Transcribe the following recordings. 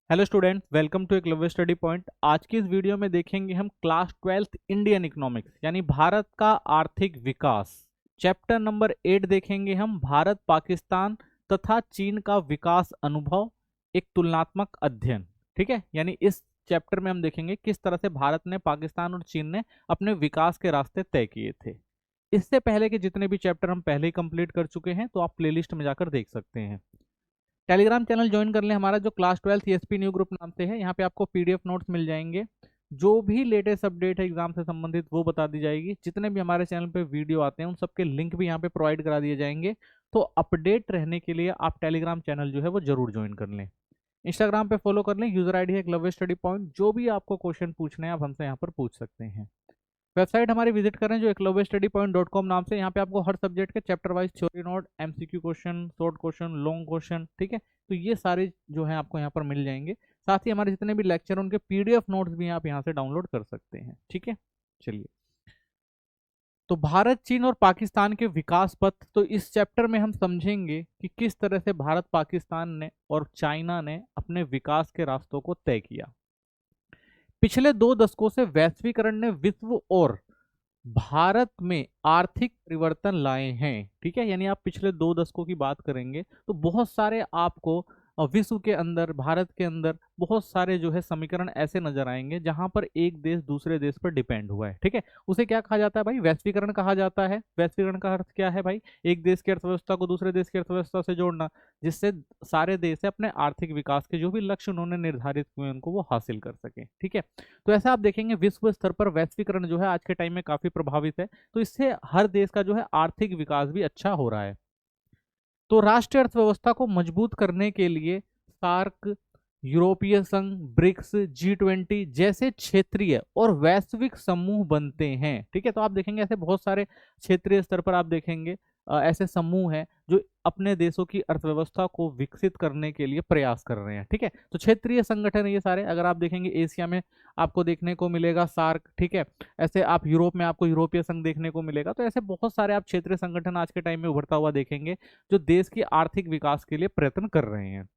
Hello students, welcome to Eklavya study point. आज की इस वीडियो में देखेंगे हम क्लास 12th इंडियन इकोनॉमिक्स यानी भारत का आर्थिक विकास। चैप्टर नंबर 8 देखेंगे हम, भारत पाकिस्तान तथा चीन का विकास अनुभव, एक तुलनात्मक अध्ययन। ठीक है, यानी इस चैप्टर में हम देखेंगे किस तरह से भारत ने, पाकिस्तान और चीन ने अपने विकास के रास्ते तय किए थे। इससे पहले के जितने भी चैप्टर हम पहले ही कंप्लीट कर चुके हैं, तो आप प्लेलिस्ट में जाकर देख सकते हैं। टेलीग्राम चैनल ज्वाइन कर लें हमारा, जो क्लास 12 ईएसपी न्यू ग्रुप नाम से है। यहाँ पे आपको पीडीएफ नोट्स मिल जाएंगे, जो भी लेटेस्ट अपडेट है एग्जाम से संबंधित वो बता दी जाएगी। जितने भी हमारे चैनल पे वीडियो आते हैं उन सबके लिंक भी यहाँ पे प्रोवाइड करा दिए जाएंगे। तो अपडेट रहने के लिए आप टेलीग्राम चैनल जो है वो जरूर ज्वाइन कर लें। इंस्टाग्राम पे फॉलो कर लें, यूजर आईडी है एकलव्य स्टडी पॉइंट। जो भी आपको क्वेश्चन पूछने हैं आप हमसे यहाँ पर पूछ सकते हैं। वेबसाइट हमारी विजिट करें, जो एकलव्य स्टडी पॉइंट .com नाम से। यहाँ पे आपको हर सब्जेक्ट के chapter wise theory note, MCQ question, short question, long question, ठीक है, तो ये सारे जो है आपको यहाँ पर मिल जाएंगे। साथ ही हमारे जितने भी लेक्चर उनके पीडीएफ नोट्स भी आप यहाँ से डाउनलोड कर सकते हैं। ठीक है, चलिए। तो भारत, चीन और पाकिस्तान के विकास पथ, तो इस चैप्टर में हम समझेंगे कि किस तरह से भारत, पाकिस्तान ने और चाइना ने अपने विकास के रास्तों को तय किया। पिछले 2 दशकों से वैश्वीकरण ने विश्व और भारत में आर्थिक परिवर्तन लाए हैं। ठीक है, यानी आप पिछले 2 दशकों की बात करेंगे तो बहुत सारे आपको विश्व के अंदर, भारत के अंदर बहुत सारे जो है समीकरण ऐसे नजर आएंगे जहां पर एक देश दूसरे देश पर डिपेंड हुआ है। ठीक है, उसे क्या कहा जाता है भाई? वैश्वीकरण कहा जाता है। वैश्वीकरण का अर्थ क्या है भाई? एक देश की अर्थव्यवस्था को दूसरे देश की अर्थव्यवस्था से जोड़ना, जिससे सारे देश अपने आर्थिक विकास के जो भी लक्ष्य उन्होंने निर्धारित किए उनको वो हासिल कर सके। ठीक है, तो ऐसा आप देखेंगे विश्व स्तर पर वैश्वीकरण जो है आज के टाइम में काफी प्रभावित है। तो इससे हर देश का जो है आर्थिक विकास भी अच्छा हो रहा है। तो राष्ट्रीय अर्थव्यवस्था को मजबूत करने के लिए सार्क, यूरोपीय संघ, ब्रिक्स, G20 जैसे क्षेत्रीय और वैश्विक समूह बनते हैं। ठीक है, तो आप देखेंगे ऐसे बहुत सारे क्षेत्रीय स्तर पर आप देखेंगे ऐसे समूह हैं जो अपने देशों की अर्थव्यवस्था को विकसित करने के लिए प्रयास कर रहे हैं। ठीक है, तो क्षेत्रीय संगठन ये सारे अगर आप देखेंगे एशिया में आपको देखने को मिलेगा सार्क। ठीक है, ऐसे आप यूरोप में आपको यूरोपीय संघ देखने को मिलेगा। तो ऐसे बहुत सारे आप क्षेत्रीय संगठन आज के टाइम में उभरता हुआ देखेंगे जो देश की आर्थिक विकास के लिए प्रयत्न कर रहे हैं।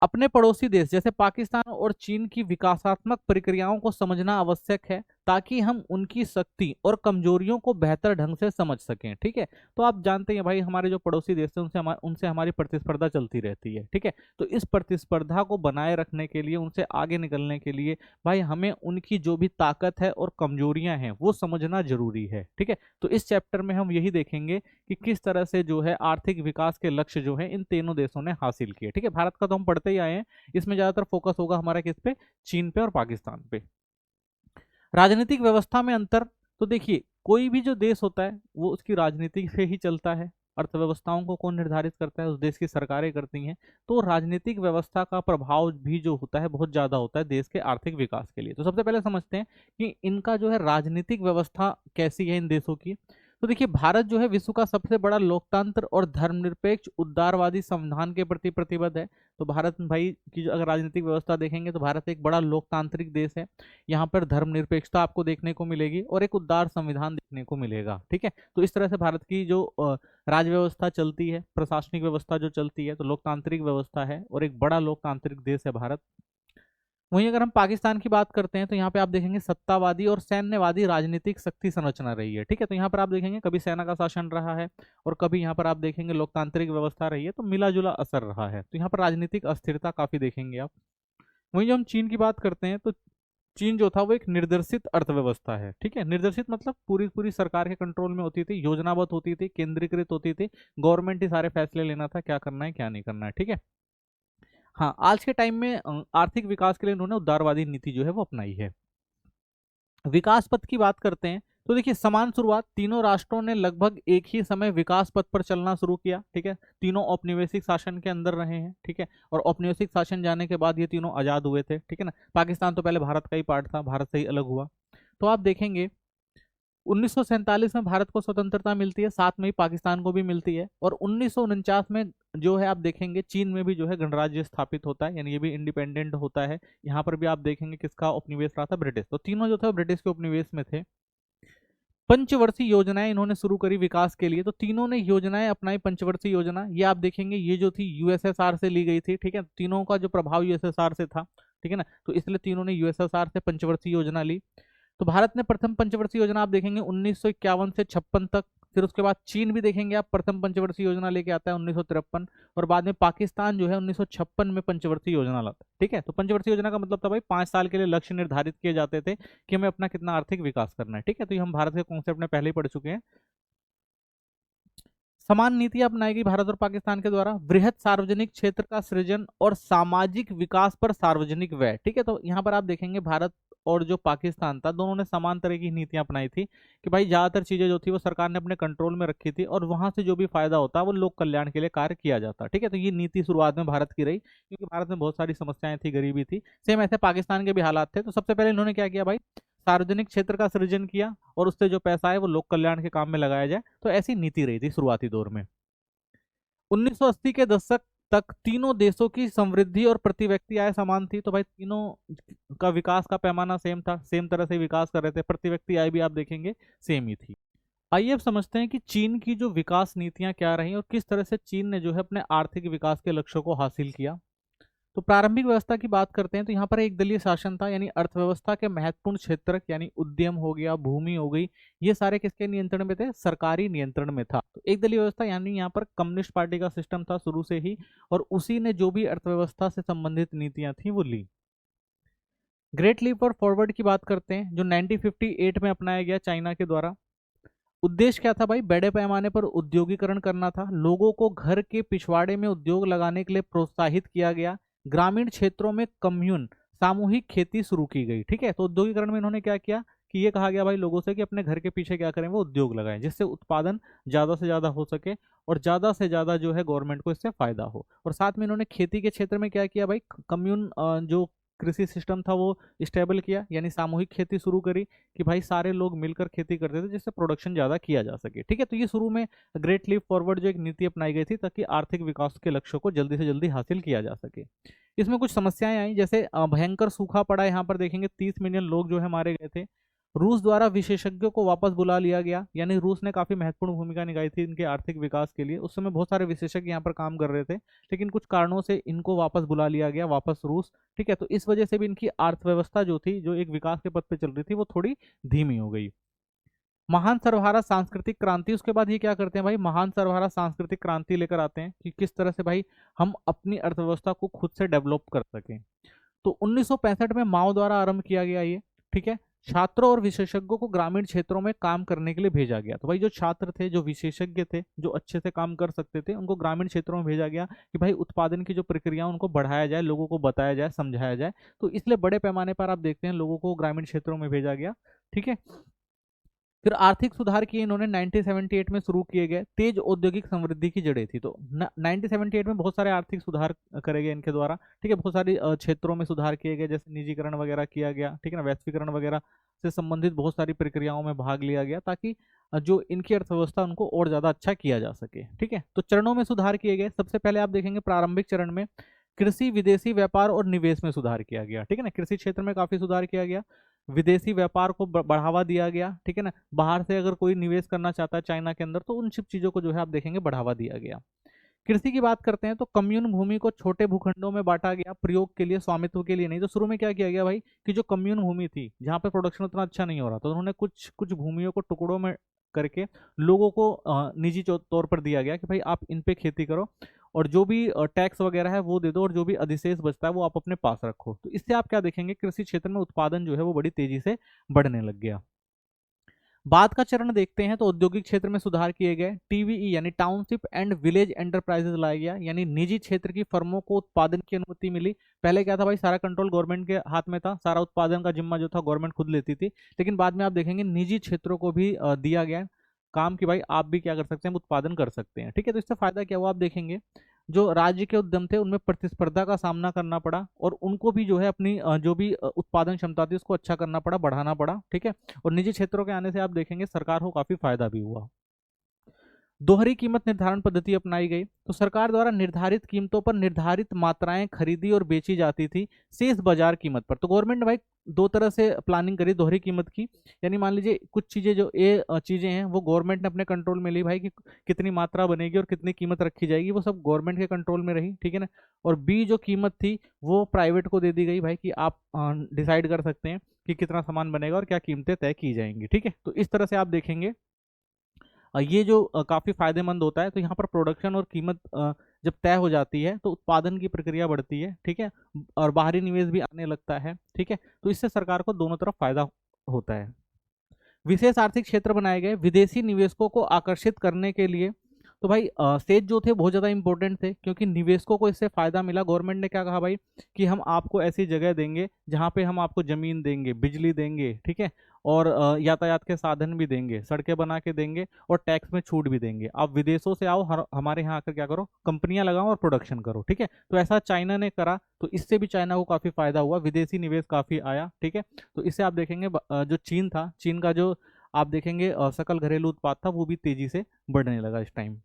अपने पड़ोसी देश जैसे पाकिस्तान और चीन की विकासात्मक प्रक्रियाओं को समझना आवश्यक है, ताकि हम उनकी शक्ति और कमजोरियों को बेहतर ढंग से समझ सकें। ठीक है, तो आप जानते हैं भाई हमारे जो पड़ोसी देश हैं उनसे हमारी प्रतिस्पर्धा चलती रहती है। ठीक है, तो इस प्रतिस्पर्धा को बनाए रखने के लिए, उनसे आगे निकलने के लिए भाई हमें उनकी जो भी ताकत है और कमजोरियां हैं वो समझना जरूरी है। ठीक है, तो इस चैप्टर में हम यही देखेंगे कि किस तरह से जो है आर्थिक विकास के लक्ष्य जो है इन तीनों देशों ने हासिल किए। ठीक है, भारत का तो हम पढ़ते ही आए हैं, इसमें ज्यादातर फोकस होगा हमारा किस पे? चीन पे और पाकिस्तान पे। राजनीतिक व्यवस्था में अंतर, तो देखिए कोई भी जो देश होता है वो उसकी राजनीति से ही चलता है। अर्थव्यवस्थाओं को कौन निर्धारित करता है? उस देश की सरकारें करती हैं। तो राजनीतिक व्यवस्था का प्रभाव भी जो होता है बहुत ज्यादा होता है देश के आर्थिक विकास के लिए। तो सबसे पहले समझते हैं कि इनका जो है राजनीतिक व्यवस्था कैसी है इन देशों की। तो देखिए भारत जो है विश्व का सबसे बड़ा लोकतंत्र और धर्मनिरपेक्ष उदारवादी संविधान के प्रति प्रतिबद्ध है। तो भारत भाई की जो अगर राजनीतिक व्यवस्था देखेंगे तो भारत एक बड़ा लोकतांत्रिक देश है। यहाँ पर धर्मनिरपेक्षता आपको देखने को मिलेगी और एक उदार संविधान देखने को मिलेगा। ठीक है, तो इस तरह से भारत की जो राज्य व्यवस्था चलती है, प्रशासनिक व्यवस्था जो चलती है, तो लोकतांत्रिक व्यवस्था है और एक बड़ा लोकतांत्रिक देश है भारत। वहीं अगर हम पाकिस्तान की बात करते हैं तो यहाँ पे आप देखेंगे सत्तावादी और सैन्यवादी राजनीतिक शक्ति संरचना रही है। ठीक है, तो यहाँ पर आप देखेंगे कभी सेना का शासन रहा है और कभी यहाँ पर आप देखेंगे लोकतांत्रिक व्यवस्था रही है, तो मिला जुला असर रहा है। तो यहाँ पर राजनीतिक अस्थिरता काफी देखेंगे आप। वहीं जो हम चीन की बात करते हैं तो चीन जो था वो एक निर्देशित अर्थव्यवस्था है। ठीक है, निर्देशित मतलब पूरी पूरी सरकार के कंट्रोल में होती थी, योजनाबद्ध होती थी, केंद्रीकृत होती थी। गवर्नमेंट ही सारे फैसले लेना था, क्या करना है क्या नहीं करना है। ठीक है, हाँ आज के टाइम में आर्थिक विकास के लिए उन्होंने उदारवादी नीति जो है वो अपनाई है। विकास पथ की बात करते हैं तो देखिए समान शुरुआत, तीनों राष्ट्रों ने लगभग एक ही समय विकास पथ पर चलना शुरू किया। ठीक है, तीनों औपनिवेशिक शासन के अंदर रहे हैं। ठीक है, और औपनिवेशिक शासन जाने के बाद ये तीनों आजाद हुए थे। ठीक है ना, पाकिस्तान तो पहले भारत का ही पार्ट था, भारत से ही अलग हुआ। तो आप देखेंगे 1947 में भारत को स्वतंत्रता मिलती है, साथ में ही पाकिस्तान को भी मिलती है। और 1949 में जो है आप देखेंगे चीन में भी जो है गणराज्य स्थापित होता है, यानी ये भी इंडिपेंडेंट होता है। यहाँ पर भी आप देखेंगे किसका उपनिवेश रहा था? ब्रिटिश। तो तीनों जो थे ब्रिटिश के उपनिवेश में थे। पंचवर्षीय योजनाएं इन्होंने शुरू करी विकास के लिए। तो तीनों ने योजनाएं अपनाई पंचवर्षीय योजना। ये आप देखेंगे ये जो थी यूएसएसआर से ली गई थी, ठीक है, तीनों का जो प्रभाव यूएसएसआर से था, ठीक है ना, तो इसलिए तीनों ने यूएसएसआर से पंचवर्षीय योजना ली। तो भारत ने प्रथम पंचवर्षीय योजना आप देखेंगे 1951 से 56 तक। फिर उसके बाद चीन भी देखेंगे आप प्रथम पंचवर्षीय योजना लेके आता है 1953, और बाद में पाकिस्तान जो है 1956 में पंचवर्षीय योजना लाता है। ठीक है, तो पंचवर्षीय योजना का मतलब था भाई 5 साल के लिए लक्ष्य निर्धारित किए जाते थे कि हमें अपना कितना आर्थिक विकास करना है। ठीक है, तो ये हम भारत के कॉन्सेप्ट में पहले ही पढ़ चुके हैं। समान नीतियां अपनाई गई भारत और पाकिस्तान के द्वारा। वृहद सार्वजनिक क्षेत्र का सृजन और सामाजिक विकास पर सार्वजनिक व्यय। ठीक है, तो यहाँ पर आप देखेंगे भारत और जो पाकिस्तान था दोनों ने समान तरह की नीतियां अपनाई थी कि भाई ज्यादातर चीजें जो थी वो सरकार ने अपने कंट्रोल में रखी थी, और वहां से जो भी फायदा होता वो लोक कल्याण के लिए कार्य किया जाता। ठीक है, तो ये नीति शुरुआत में भारत की रही, क्योंकि भारत में बहुत सारी समस्याएं थी, गरीबी थी। सेम ऐसे पाकिस्तान के भी हालात थे। तो सबसे पहले इन्होंने क्या किया भाई, सार्वजनिक क्षेत्र का सृजन किया, और उससे जो पैसा है वो लोक कल्याण के काम में लगाया जाए। तो ऐसी नीति रही थी शुरुआती दौर में। 1980 के दशक तक तीनों देशों की समृद्धि और प्रति व्यक्ति आय समान थी। तो भाई तीनों का विकास का पैमाना सेम था, सेम तरह से विकास कर रहे थे, प्रति व्यक्ति आय भी आप देखेंगे सेम ही थी। आइए अब समझते हैं कि चीन की जो विकास नीतियां क्या रही और किस तरह से चीन ने जो है अपने आर्थिक विकास के लक्ष्यों को हासिल किया। तो प्रारंभिक व्यवस्था की बात करते हैं तो यहाँ पर एक दलीय शासन था, यानी अर्थव्यवस्था के महत्वपूर्ण क्षेत्र यानी उद्यम हो गया, भूमि हो गई, ये सारे किसके नियंत्रण में थे, सरकारी नियंत्रण में था। तो एक दलीय व्यवस्था यानी यहाँ पर कम्युनिस्ट पार्टी का सिस्टम था शुरू से ही, और उसी ने जो भी अर्थव्यवस्था से संबंधित नीतियां थी वो ली। ग्रेट लीप और फॉरवर्ड की बात करते हैं जो 1958 में अपनाया गया चाइना के द्वारा। उद्देश्य क्या था भाई, बड़े पैमाने पर उद्योगीकरण करना था, लोगों को घर के पिछवाड़े में उद्योग लगाने के लिए प्रोत्साहित किया गया, ग्रामीण क्षेत्रों में कम्यून सामूहिक खेती शुरू की गई। ठीक है, तो उद्योगीकरण में इन्होंने क्या किया कि ये कहा गया भाई लोगों से कि अपने घर के पीछे क्या करें, वो उद्योग लगाएं, जिससे उत्पादन ज्यादा से ज्यादा हो सके और ज्यादा से ज्यादा जो है गवर्नमेंट को इससे फायदा हो। और साथ में इन्होंने खेती के क्षेत्र में क्या किया भाई, कम्यून जो कृषि सिस्टम था वो स्टेबल किया, यानी सामूहिक खेती शुरू करी कि भाई सारे लोग मिलकर खेती करते थे जिससे प्रोडक्शन ज्यादा किया जा सके। ठीक है, तो ये शुरू में ग्रेट लीप फॉरवर्ड जो एक नीति अपनाई गई थी ताकि आर्थिक विकास के लक्ष्यों को जल्दी से जल्दी हासिल किया जा सके। इसमें कुछ समस्याएं आई, जैसे भयंकर सूखा पड़ा, यहाँ पर देखेंगे 30 मिलियन लोग जो है मारे गए थे। रूस द्वारा विशेषज्ञों को वापस बुला लिया गया, यानी रूस ने काफी महत्वपूर्ण भूमिका निभाई थी इनके आर्थिक विकास के लिए। उस समय बहुत सारे विशेषज्ञ यहाँ पर काम कर रहे थे, लेकिन कुछ कारणों से इनको वापस बुला लिया गया, वापस रूस। ठीक है, तो इस वजह से भी इनकी अर्थव्यवस्था जो थी, जो एक विकास के पथ पे चल रही थी, वो थोड़ी धीमी हो गई। महान सर्वहारा सांस्कृतिक क्रांति, उसके बाद ये क्या करते हैं भाई, महान सर्वहारा सांस्कृतिक क्रांति लेकर आते हैं कि किस तरह से भाई हम अपनी अर्थव्यवस्था को खुद से डेवलप कर सकें। तो 1965 में माओ द्वारा आरंभ किया गया ये। ठीक है, छात्रों और विशेषज्ञों को ग्रामीण क्षेत्रों में काम करने के लिए भेजा गया। तो भाई जो छात्र थे, जो विशेषज्ञ थे, जो अच्छे से काम कर सकते थे, उनको ग्रामीण क्षेत्रों में भेजा गया कि भाई उत्पादन की जो प्रक्रिया उनको बढ़ाया जाए, लोगों को बताया जाए, समझाया जाए। तो इसलिए बड़े पैमाने पर आप देखते हैं लोगों को ग्रामीण क्षेत्रों में भेजा गया। ठीक है, फिर आर्थिक सुधार किए इन्होंने 1978 में शुरू किए गए, तेज औद्योगिक समृद्धि की जड़ें थी। तो 1978 में बहुत सारे आर्थिक सुधार करे गए इनके द्वारा। ठीक है, बहुत सारे क्षेत्रों में सुधार किए गए, जैसे निजीकरण वगैरह किया गया, ठीक है ना, वैश्वीकरण वगैरह से संबंधित बहुत सारी प्रक्रियाओं में भाग लिया गया ताकि जो इनकी अर्थव्यवस्था उनको और ज्यादा अच्छा किया जा सके। ठीक है, तो चरणों में सुधार किए गए। सबसे पहले आप देखेंगे प्रारंभिक चरण में कृषि, विदेशी व्यापार और निवेश में सुधार किया गया। ठीक है ना, कृषि क्षेत्र में काफी सुधार किया गया, विदेशी व्यापार को बढ़ावा दिया गया। ठीक है ना, बाहर से अगर कोई निवेश करना चाहता है चाइना के अंदर तो उन सब चीजों को जो है आप देखेंगे बढ़ावा दिया गया। कृषि की बात करते हैं तो कम्यून भूमि को छोटे भूखंडों में बांटा गया, प्रयोग के लिए, स्वामित्व के लिए नहीं। तो शुरू में क्या किया गया भाई कि जो कम्यून भूमि थी जहाँ पे प्रोडक्शन उतना अच्छा नहीं हो रहा, तो उन्होंने कुछ कुछ भूमियों को टुकड़ों में करके लोगों को निजी तौर पर दिया गया कि भाई आप इन पे खेती करो, और जो भी टैक्स वगैरह है वो दे दो, और जो भी अधिशेष बचता है वो आप अपने पास रखो। तो इससे आप क्या देखेंगे, कृषि क्षेत्र में उत्पादन जो है वो बड़ी तेजी से बढ़ने लग गया। बाद का चरण देखते हैं तो औद्योगिक क्षेत्र में सुधार किए गए, टीवीई यानी टाउनशिप एंड विलेज एंटरप्राइजेस लाया गया, यानी निजी क्षेत्र की फर्मों को उत्पादन की अनुमति मिली। पहले क्या था भाई, सारा कंट्रोल गवर्नमेंट के हाथ में था, सारा उत्पादन का जिम्मा जो था गवर्नमेंट खुद लेती थी, लेकिन बाद में आप देखेंगे निजी क्षेत्रों को भी दिया गया काम कि भाई आप भी क्या कर सकते हैं, उत्पादन कर सकते हैं। ठीक है, तो इससे फायदा क्या हुआ आप देखेंगे, जो राज्य के उद्यम थे उनमें प्रतिस्पर्धा का सामना करना पड़ा, और उनको भी जो है अपनी जो भी उत्पादन क्षमता थी उसको अच्छा करना पड़ा, बढ़ाना पड़ा। ठीक है, और निजी क्षेत्रों के आने से आप देखेंगे सरकार को काफी फायदा भी हुआ। दोहरी कीमत निर्धारण पद्धति अपनाई गई। तो सरकार द्वारा निर्धारित कीमतों पर निर्धारित मात्राएं खरीदी और बेची जाती थी शेष बाजार कीमत पर। तो गवर्नमेंट ने भाई दो तरह से प्लानिंग करी दोहरी कीमत की, यानी मान लीजिए कुछ चीजें जो ये चीजें हैं वो गवर्नमेंट ने अपने कंट्रोल में ली भाई कि कितनी मात्रा बनेगी और कितनी कीमत रखी जाएगी, वो सब गवर्नमेंट के कंट्रोल में रही, ठीक है ना। और बी जो कीमत थी वो प्राइवेट को दे दी गई भाई कि आप डिसाइड कर सकते हैं कि कितना सामान बनेगा और क्या कीमतें तय की जाएंगी, ठीक है। तो इस तरह से आप देखेंगे ये जो काफी फायदेमंद होता है। तो यहाँ पर प्रोडक्शन और कीमत जब तय हो जाती है तो उत्पादन की प्रक्रिया बढ़ती है, ठीक है, और बाहरी निवेश भी आने लगता है, ठीक है। तो इससे सरकार को दोनों तरफ फायदा होता है। विशेष आर्थिक क्षेत्र बनाए गए विदेशी निवेशकों को आकर्षित करने के लिए। तो भाई सेज जो थे बहुत ज़्यादा इंपॉर्टेंट थे क्योंकि निवेशकों को इससे फायदा मिला। गवर्नमेंट ने क्या कहा भाई कि हम आपको ऐसी जगह देंगे जहाँ पे हम आपको जमीन देंगे, बिजली देंगे, ठीक है, और यातायात के साधन भी देंगे, सड़कें बना के देंगे और टैक्स में छूट भी देंगे। आप विदेशों से आओ, हमारे यहाँ आकर क्या करो, कंपनियां लगाओ और प्रोडक्शन करो, ठीक है। तो ऐसा चाइना ने करा, तो इससे भी चाइना को काफ़ी फायदा हुआ, विदेशी निवेश काफ़ी आया, ठीक है। तो इससे आप देखेंगे जो चीन था, चीन का जो आप देखेंगे सकल घरेलू उत्पाद था वो भी तेजी से बढ़ने लगा इस टाइम।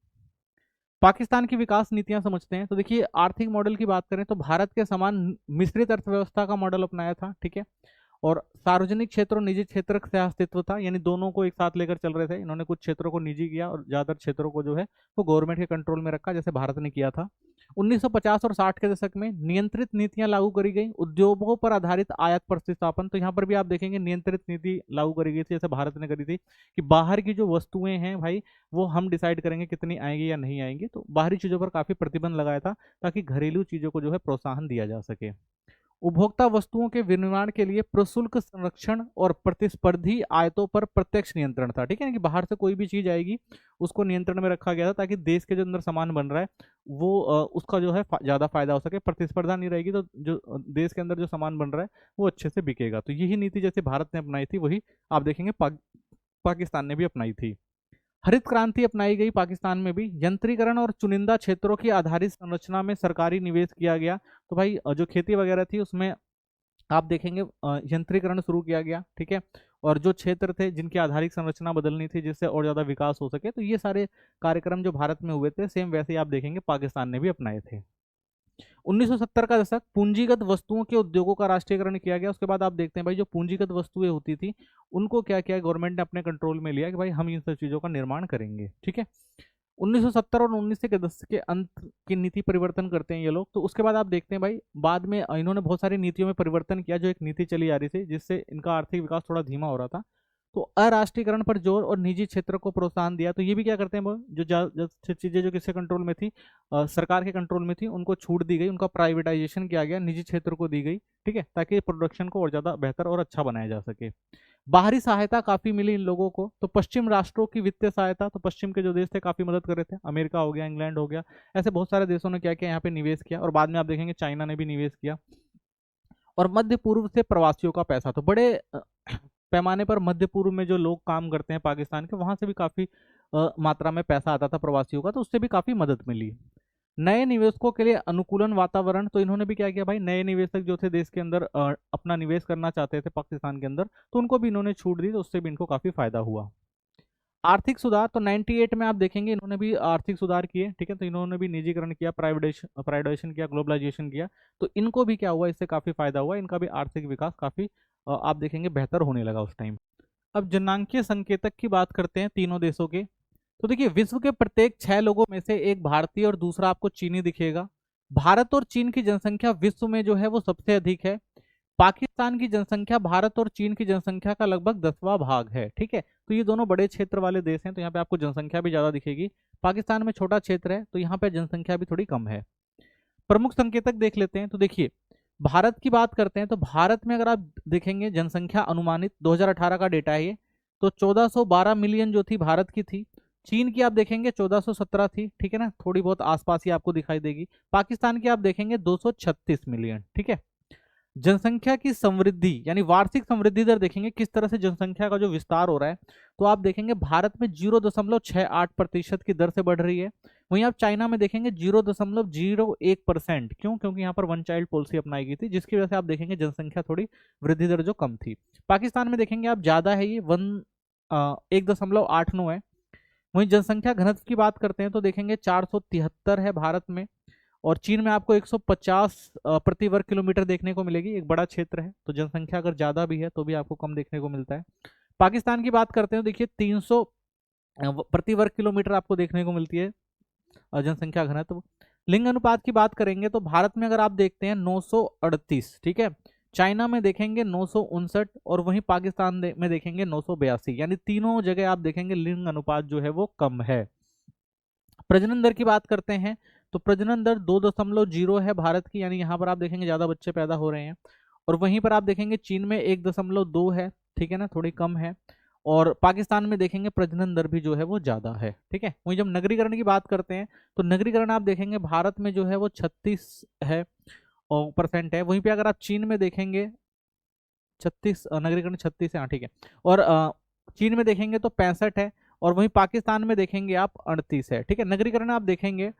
पाकिस्तान की विकास नीतियां समझते हैं। तो देखिए आर्थिक मॉडल की बात करें तो भारत के समान मिश्रित अर्थव्यवस्था का मॉडल अपनाया था, ठीक है। और सार्वजनिक क्षेत्र और निजी क्षेत्र का अस्तित्व था, यानी दोनों को एक साथ लेकर चल रहे थे। इन्होंने कुछ क्षेत्रों को निजी किया और ज्यादातर क्षेत्रों को जो है वो गवर्नमेंट के कंट्रोल में रखा, जैसे भारत ने किया था। 1950 और 60 के दशक में नियंत्रित नीतियां लागू करी गई, उद्योगों पर आधारित आयात प्रतिस्थापन। तो यहाँ पर भी आप देखेंगे नियंत्रित नीति लागू करी गई थी, जैसे भारत ने करी थी कि बाहर की जो वस्तुएं हैं भाई वो हम डिसाइड करेंगे कितनी आएंगी या नहीं आएंगी। तो बाहरी चीजों पर काफी प्रतिबंध लगाया था ताकि घरेलू चीजों को जो है प्रोत्साहन दिया जा सके। उपभोक्ता वस्तुओं के विनिर्माण के लिए प्रशुल्क संरक्षण और प्रतिस्पर्धी आयतों पर प्रत्यक्ष नियंत्रण था, ठीक है ना, कि बाहर से कोई भी चीज आएगी उसको नियंत्रण में रखा गया था ताकि देश के जो अंदर सामान बन रहा है वो उसका जो है ज्यादा फायदा हो सके। प्रतिस्पर्धा नहीं रहेगी तो जो देश के अंदर जो सामान बन रहा है वो अच्छे से बिकेगा। तो यही नीति जैसे भारत ने अपनाई थी वही आप देखेंगे पाकिस्तान ने भी अपनाई थी। हरित क्रांति अपनाई गई पाकिस्तान में भी। यंत्रीकरण और चुनिंदा क्षेत्रों की आधारित संरचना में सरकारी निवेश किया गया। तो भाई जो खेती वगैरह थी उसमें आप देखेंगे यंत्रीकरण शुरू किया गया, ठीक है। और जो क्षेत्र थे जिनकी आधारिक संरचना बदलनी थी जिससे और ज्यादा विकास हो सके, तो ये सारे कार्यक्रम जो भारत में हुए थे सेम वैसे ही आप देखेंगे पाकिस्तान ने भी अपनाए थे। 1970 का दशक, पूंजीगत वस्तुओं के उद्योगों का राष्ट्रीयकरण किया गया। उसके बाद आप देखते हैं भाई जो पूंजीगत वस्तुएं होती थी उनको क्या किया गवर्नमेंट ने अपने कंट्रोल में लिया कि भाई हम इन सब चीजों का निर्माण करेंगे, ठीक है। 1970 और 19 के दशक के अंत की नीति परिवर्तन करते हैं ये लोग। तो उसके बाद आप देखते हैं भाई बाद में इन्होंने बहुत सारी नीतियों में परिवर्तन किया, जो एक नीति चली आ रही थी जिससे इनका आर्थिक विकास थोड़ा धीमा हो रहा था। तो अराष्ट्रीयकरण पर जोर और निजी क्षेत्र को प्रोत्साहन दिया। तो ये भी क्या करते हैं वो जो चीजें जो किसके कंट्रोल में थी, सरकार के कंट्रोल में थी, उनको छूट दी गई, उनका प्राइवेटाइजेशन किया गया, निजी क्षेत्र को दी गई, ठीक है, ताकि प्रोडक्शन को और ज्यादा बेहतर और अच्छा बनाया जा सके। बाहरी सहायता काफी मिली इन लोगों को। तो पश्चिम राष्ट्रों की वित्तीय सहायता, तो पश्चिम के जो देश थे काफी मदद कर रहे थे, अमेरिका हो गया, इंग्लैंड हो गया, ऐसे बहुत सारे देशों ने क्या किया यहाँ पे निवेश किया। और बाद में आप देखेंगे चाइना ने भी निवेश किया। और मध्य पूर्व से प्रवासियों का पैसा, तो बड़े पैमाने पर मध्य पूर्व में जो लोग काम करते हैं पाकिस्तान के, वहां से भी काफी मात्रा में पैसा आता था प्रवासियों का, तो उससे भी काफी मदद मिली। नए निवेशकों के लिए अनुकूलन वातावरण, तो इन्होंने भी क्या किया भाई, नए निवेशक जो थे देश के अंदर अपना निवेश करना चाहते थे पाकिस्तान के अंदर, तो उनको भी इन्होंने छूट दी, तो उससे भी इनको काफी फायदा हुआ। आर्थिक सुधार, तो 98 में आप देखेंगे इन्होंने भी आर्थिक सुधार किए, ठीक है। तो इन्होंने भी निजीकरण किया, प्राइवेटाइजेशन किया, ग्लोबलाइजेशन किया, तो इनको भी क्या हुआ, इससे काफी फायदा हुआ, इनका भी आर्थिक विकास काफी आप देखेंगे बेहतर होने लगा उस टाइम। अब जनांकीय संकेतक की बात करते हैं तीनों देशों के। तो देखिए विश्व के प्रत्येक 6 लोगों में से एक भारतीय और दूसरा आपको चीनी दिखेगा। भारत और चीन की जनसंख्या विश्व में जो है वो सबसे अधिक है। पाकिस्तान की जनसंख्या भारत और चीन की जनसंख्या का लगभग 10वां भाग है, ठीक है। तो ये दोनों बड़े क्षेत्र वाले देश हैं, तो यहाँ पे आपको जनसंख्या भी ज्यादा दिखेगी। पाकिस्तान में छोटा क्षेत्र है तो यहाँ पे जनसंख्या भी थोड़ी कम है। प्रमुख संकेतक देख लेते हैं। तो देखिए भारत की बात करते हैं तो भारत में अगर आप देखेंगे जनसंख्या अनुमानित 2018 का डेटा है ये, तो 1412 मिलियन जो थी भारत की थी। चीन की आप देखेंगे 1417 थी, ठीक है ना, थोड़ी बहुत आसपास ही आपको दिखाई देगी। पाकिस्तान की आप देखेंगे 236 मिलियन, ठीक है। जनसंख्या की समृद्धि यानी वार्षिक समृद्धि दर देखेंगे किस तरह से जनसंख्या का जो विस्तार हो रहा है, तो आप देखेंगे भारत में 0.68% की दर से बढ़ रही है। वहीं आप चाइना में देखेंगे 0.01%। क्यों? क्योंकि यहाँ पर वन चाइल्ड पॉलिसी अपनाई गई थी, जिसकी वजह से आप देखेंगे जनसंख्या थोड़ी वृद्धि दर जो कम थी। पाकिस्तान में देखेंगे आप ज्यादा है, ये 1.89 है। वहीं जनसंख्या घनत्व की बात करते हैं तो देखेंगे 473 है भारत में, और चीन में आपको 150 प्रति वर्ग किलोमीटर देखने को मिलेगी। एक बड़ा क्षेत्र है, तो जनसंख्या अगर ज्यादा भी है तो भी आपको कम देखने को मिलता है। पाकिस्तान की बात करते हैं, देखिए 300 प्रति वर्ग किलोमीटर आपको देखने को मिलती है जनसंख्या घनत्व। लिंग अनुपात की बात करेंगे तो भारत में अगर आप देखते हैं 938, ठीक है, चाइना में देखेंगे 959, और वहीं पाकिस्तान में देखेंगे 982, यानी तीनों जगह आप देखेंगे लिंग अनुपात जो है वो कम है। प्रजनन दर की बात करते हैं तो प्रजनन दर 2.0 है भारत की, यानी यहाँ पर आप देखेंगे ज्यादा बच्चे पैदा हो रहे हैं। और वहीं पर आप देखेंगे चीन में 1.2 है, ठीक है ना, थोड़ी कम है। और पाकिस्तान में देखेंगे प्रजनन दर भी जो है वो ज्यादा है, ठीक है। वहीं जब नगरीकरण की बात करते हैं तो नगरीकरण आप देखेंगे भारत में जो है वो 36 है और परसेंट है। वहीं पे अगर आप चीन में देखेंगे 36, नगरीकरण 36 है, हाँ ठीक है। और चीन में देखेंगे तो 65 है, और वहीं पाकिस्तान में देखेंगे आप 38 है, ठीक है। नगरीकरण आप देखेंगे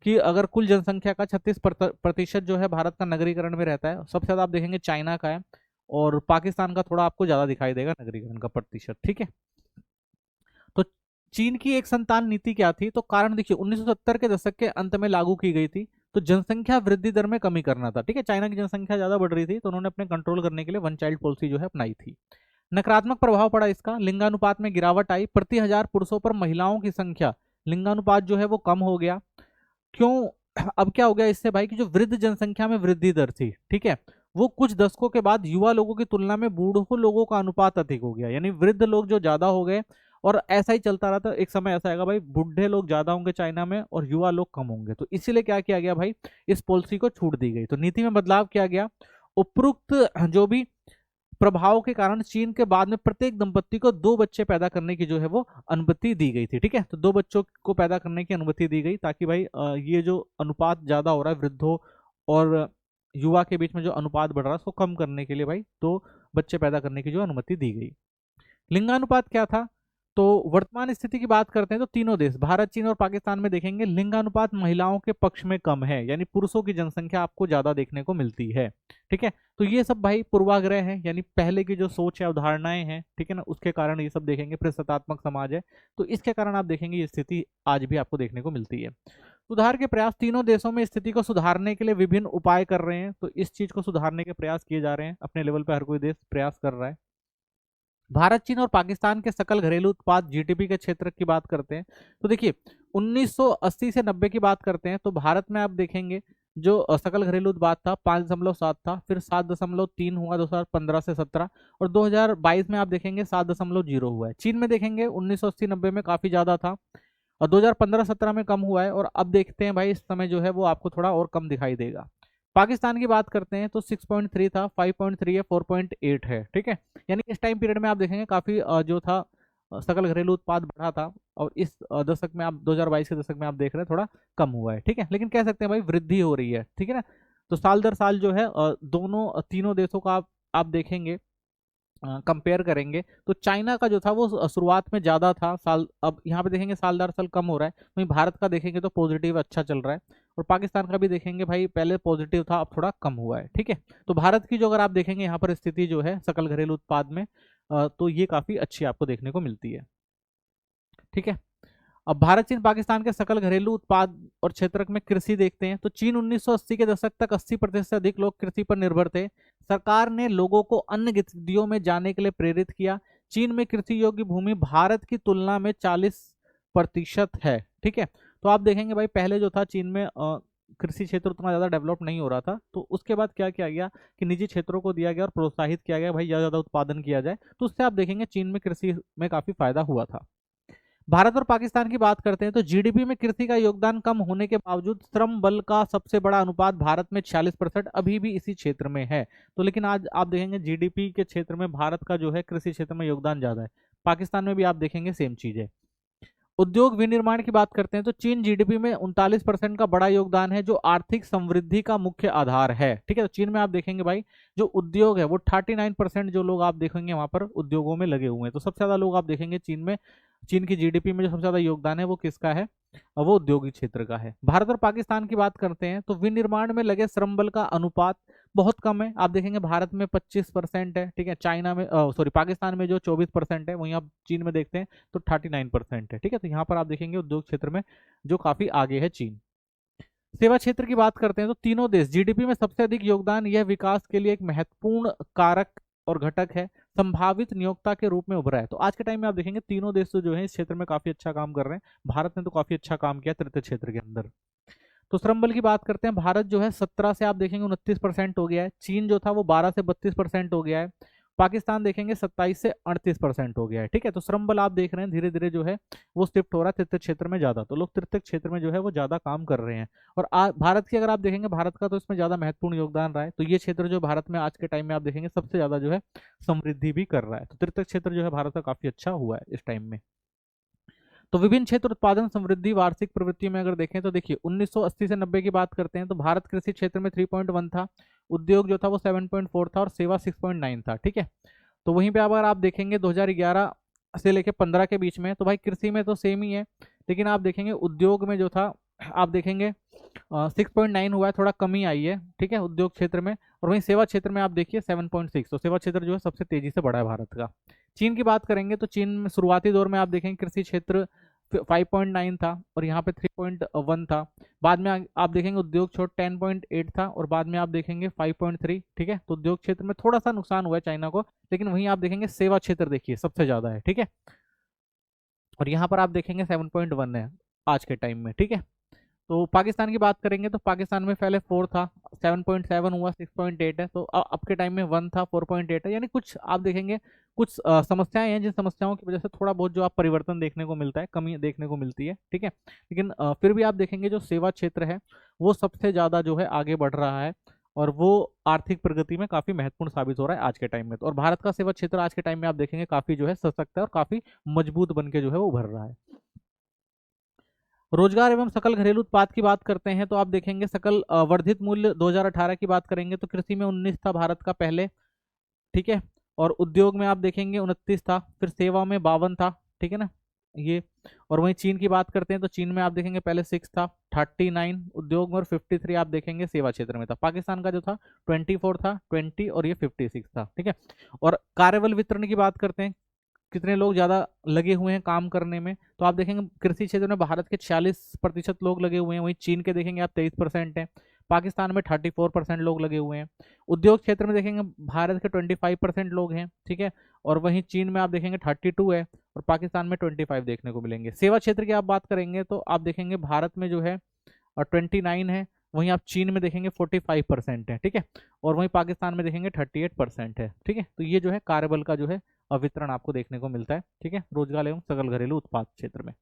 कि अगर कुल जनसंख्या का 36% जो है भारत का नगरीकरण में रहता है, सबसे ज्यादा आप देखेंगे चाइना का है, और पाकिस्तान का थोड़ा आपको ज्यादा दिखाई देगा नगरीकरण का प्रतिशत, ठीक है। तो चीन की एक संतान नीति क्या थी, तो कारण देखिए 1970 के दशक के अंत में लागू की गई थी। तो जनसंख्या वृद्धि दर में कमी करना था, ठीक है। चाइना की जनसंख्या ज्यादा बढ़ रही थी, तो उन्होंने अपने कंट्रोल करने के लिए वन चाइल्ड पॉलिसी जो है अपनाई थी। नकारात्मक प्रभाव पड़ा इसका, लिंगानुपात में गिरावट आई, प्रति 1000 पुरुषों पर महिलाओं की संख्या, लिंगानुपात जो है वो कम हो गया। क्यों? अब क्या हो गया इससे भाई, कि जो वृद्ध जनसंख्या में वृद्धि दर थी, ठीक है, वो कुछ दशकों के बाद युवा लोगों की तुलना में बूढ़ों लोगों का अनुपात अधिक हो गया, यानी वृद्ध लोग जो ज्यादा हो गए। और ऐसा ही चलता रहा, तो एक समय ऐसा आएगा भाई बूढ़े लोग ज्यादा होंगे चाइना में और युवा लोग कम होंगे, तो इसीलिए क्या किया गया भाई, इस पॉलिसी को छूट दी गई, तो नीति में बदलाव किया गया। उपरोक्त जो भी प्रभाव के कारण चीन के बाद में प्रत्येक दंपत्ति को 2 बच्चे पैदा करने की जो है वो अनुमति दी गई थी, ठीक है। तो 2 बच्चों को पैदा करने की अनुमति दी गई, ताकि भाई ये जो अनुपात ज्यादा हो रहा है वृद्धों और युवा के बीच में जो अनुपात बढ़ रहा है उसको कम करने के लिए भाई 2 बच्चे पैदा करने की जो अनुमति दी गई। लिंगानुपात क्या था, तो वर्तमान स्थिति की बात करते हैं तो तीनों देश भारत, चीन और पाकिस्तान में देखेंगे लिंगानुपात महिलाओं के पक्ष में कम है, यानी पुरुषों की जनसंख्या आपको ज्यादा देखने को मिलती है, ठीक है। तो ये सब भाई पूर्वाग्रह है, यानी पहले की जो सोच है अवधारणाएं हैं, ठीक है ना, उसके कारण ये सब देखेंगे। प्रजातात्मक समाज है, तो इसके कारण आप देखेंगे ये स्थिति आज भी आपको देखने को मिलती है। सुधार के प्रयास, तीनों देशों में स्थिति को सुधारने के लिए विभिन्न उपाय कर रहे हैं, तो इस चीज को सुधारने के प्रयास किए जा रहे हैं, अपने लेवल पे हर कोई देश प्रयास कर रहा है। भारत, चीन और पाकिस्तान के सकल घरेलू उत्पाद जीडीपी के क्षेत्र की बात करते हैं तो देखिए 1980 से 90 की बात करते हैं तो भारत में आप देखेंगे जो सकल घरेलू उत्पाद था 5.7 था, फिर 7.3 हुआ 2015 से 17, और 2022 में आप देखेंगे 7.0 हुआ है। चीन में देखेंगे 1980-90 में काफी ज्यादा था, और 2015-17 में कम हुआ है, और अब देखते हैं भाई इस समय जो है वो आपको थोड़ा और कम दिखाई देगा। पाकिस्तान की बात करते हैं तो 6.3 था, 5.3 है, 4.8 है, ठीक है। यानी इस टाइम पीरियड में आप देखेंगे काफी जो था सकल घरेलू उत्पाद बढ़ा था, और इस दशक में आप 2022 के दशक में आप देख रहे हैं थोड़ा कम हुआ है, ठीक है। लेकिन कह सकते हैं भाई वृद्धि हो रही है, ठीक है ना। तो साल दर साल जो है दोनों तीनों देशों का आप देखेंगे कंपेयर करेंगे तो चाइना का जो था वो शुरुआत में ज्यादा था साल, अब यहाँ पे देखेंगे साल दर साल कम हो रहा है। वहीं भारत का देखेंगे तो पॉजिटिव अच्छा चल रहा है, और पाकिस्तान का भी देखेंगे भाई पहले पॉजिटिव था अब थोड़ा कम हुआ है, ठीक है। तो भारत की जो अगर आप देखेंगे यहाँ पर स्थिति जो है सकल घरेलू उत्पाद में तो ये काफी अच्छी आपको देखने को मिलती है, ठीक है। अब भारत, चीन, पाकिस्तान के सकल घरेलू उत्पाद और क्षेत्र में कृषि देखते हैं तो चीन 1980 के दशक तक 80% से अधिक लोग कृषि पर निर्भर थे। सरकार ने लोगों को अन्य गतिविधियों में जाने के लिए प्रेरित किया। चीन में कृषि योग्य भूमि भारत की तुलना में 40% है, ठीक है। तो आप देखेंगे भाई पहले जो था चीन में कृषि क्षेत्र उतना ज्यादा डेवलप नहीं हो रहा था, तो उसके बाद क्या किया गया कि निजी क्षेत्रों को दिया गया और प्रोत्साहित किया गया भाई ज्यादा ज्यादा उत्पादन किया जाए, तो उससे आप देखेंगे चीन में कृषि में काफी फायदा हुआ था। भारत और पाकिस्तान की बात करते हैं तो जीडीपी में कृषि का योगदान कम होने के बावजूद श्रम बल का सबसे बड़ा अनुपात भारत में 46% अभी भी इसी क्षेत्र में है। तो लेकिन आज आप देखेंगे जीडीपी के क्षेत्र में भारत का जो है कृषि क्षेत्र में योगदान ज्यादा है, पाकिस्तान में भी आप देखेंगे सेम चीज है। उद्योग विनिर्माण की बात करते हैं तो चीन जीडीपी में 39% का बड़ा योगदान है, जो आर्थिक समृद्धि का मुख्य आधार है, ठीक है। तो चीन में आप देखेंगे भाई जो उद्योग है वो 39% जो लोग आप देखेंगे वहां पर उद्योगों में लगे हुए हैं, तो सबसे ज्यादा लोग आप देखेंगे चीन में, चीन की जीडीपी में जो सबसे ज्यादा योगदान है वो किसका है, वो औद्योगिक क्षेत्र का है। भारत और पाकिस्तान की बात करते हैं तो विनिर्माण में लगे श्रम बल का अनुपात बहुत कम है। आप देखेंगे भारत में 25% है, ठीक है, चाइना में सॉरी पाकिस्तान में जो 24% है, वहीं आप चीन में देखते हैं तो 39% है, ठीक है। तो यहाँ पर आप देखेंगे उद्योग क्षेत्र में जो काफी आगे है चीन। सेवा क्षेत्र की बात करते हैं तो तीनों देश जीडीपी में सबसे अधिक योगदान, यह विकास के लिए एक महत्वपूर्ण कारक और घटक है, संभावित नियोक्ता के रूप में उभरा है। तो आज के टाइम में आप देखेंगे तीनों देश जो है इस क्षेत्र में काफी अच्छा काम कर रहे हैं। भारत ने तो काफी अच्छा काम किया तृतीय क्षेत्र के अंदर। तो श्रम बल की बात करते हैं, भारत जो है 17 से आप देखेंगे 29% हो गया है, चीन जो था वो 12 से 32% हो गया है, पाकिस्तान देखेंगे 27 से 38% हो गया है, ठीक है। तो श्रम बल आप देख रहे हैं धीरे धीरे जो है वो शिफ्ट हो रहा है तृतीय क्षेत्र में ज्यादा, तो लोग तृतीय क्षेत्र में जो है वो ज्यादा काम कर रहे हैं। और भारत की अगर आप देखेंगे, भारत का तो इसमें ज्यादा महत्वपूर्ण योगदान रहा है, तो ये क्षेत्र जो भारत में आज के टाइम में आप देखेंगे सबसे ज्यादा जो है समृद्धि भी कर रहा है। तो तृतीय क्षेत्र जो है भारत का काफी अच्छा हुआ है इस टाइम में। तो विभिन्न क्षेत्र उत्पादन समृद्धि वार्षिक प्रवृत्ति में अगर देखें तो देखिए 1980 से 90 की बात करते हैं तो भारत कृषि क्षेत्र में 3.1 था, उद्योग जो था वो 7.4 था और सेवा 6.9 था, ठीक है। तो वहीं पे अगर आप देखेंगे 2011 से लेके 15 के बीच में, तो भाई कृषि में तो सेम ही है, लेकिन आप देखेंगे उद्योग में जो था आप देखेंगे 6.9 हुआ है, थोड़ा कमी आई है, ठीक है, उद्योग क्षेत्र में। और वहीं सेवा क्षेत्र में आप देखिए 7.6, तो सेवा क्षेत्र जो है सबसे तेजी से बढ़ा है भारत का। चीन की बात करेंगे तो चीन में शुरुआती दौर में आप देखेंगे कृषि क्षेत्र 5.9 था और यहाँ पे 3.1 था, बाद में आप देखेंगे उद्योग छोड़ 10.8 था और बाद में आप देखेंगे 5.3, ठीक है। तो उद्योग क्षेत्र में थोड़ा सा नुकसान हुआ है चाइना को, लेकिन वहीं आप देखेंगे सेवा क्षेत्र देखिए सबसे ज्यादा है, ठीक है, और यहाँ पर आप देखेंगे 7.1 है आज के टाइम में, ठीक है। तो पाकिस्तान की बात करेंगे तो पाकिस्तान में पहले 4 था, 7.7 हुआ, 6.8 है, तो अब के टाइम में 1 था, 4.8 है, यानी कुछ आप देखेंगे कुछ समस्याएं हैं जिन समस्याओं की वजह से थोड़ा बहुत जो आप परिवर्तन देखने को मिलता है, कमी देखने को मिलती है, ठीक है। लेकिन फिर भी आप देखेंगे जो सेवा क्षेत्र है वो सबसे ज़्यादा जो है आगे बढ़ रहा है और वो आर्थिक प्रगति में काफ़ी महत्वपूर्ण साबित हो रहा है आज के टाइम में। तो और भारत का सेवा क्षेत्र आज के टाइम में आप देखेंगे काफ़ी जो है सशक्त है और काफ़ी मजबूत बन के जो है वो उभर रहा है। रोजगार एवं सकल घरेलू उत्पाद की बात करते हैं तो आप देखेंगे सकल वर्धित मूल्य 2018 की बात करेंगे तो कृषि में 19 था भारत का पहले, ठीक है, और उद्योग में आप देखेंगे 29 था, फिर सेवा में 52 था, ठीक है ना ये। और वहीं चीन की बात करते हैं तो चीन में आप देखेंगे पहले 6 था, 39 उद्योग में और 53 आप देखेंगे सेवा क्षेत्र में था। पाकिस्तान का जो था 24 था, 20 और ये 56 था, ठीक है। और कार्यबल वितरण की बात करते हैं, कितने लोग ज्यादा लगे हुए हैं काम करने में, तो आप देखेंगे कृषि क्षेत्र में भारत के 46% लोग लगे हुए हैं, वहीं चीन के देखेंगे आप 23% हैं, पाकिस्तान में 34% लोग लगे हुए हैं। उद्योग क्षेत्र में देखेंगे भारत के 25% लोग हैं, ठीक है, और वहीं चीन में आप देखेंगे 32 है और पाकिस्तान में 25 देखने को मिलेंगे। सेवा क्षेत्र की आप बात करेंगे तो आप देखेंगे भारत में जो है 29 है, वहीं आप चीन में देखेंगे 45% है, ठीक है, और वहीं पाकिस्तान में देखेंगे 38% है, ठीक है। तो ये जो है कार्यबल का जो है वितरण आपको देखने को मिलता है, ठीक है, रोजगार एवं सकल घरेलू उत्पाद क्षेत्र में।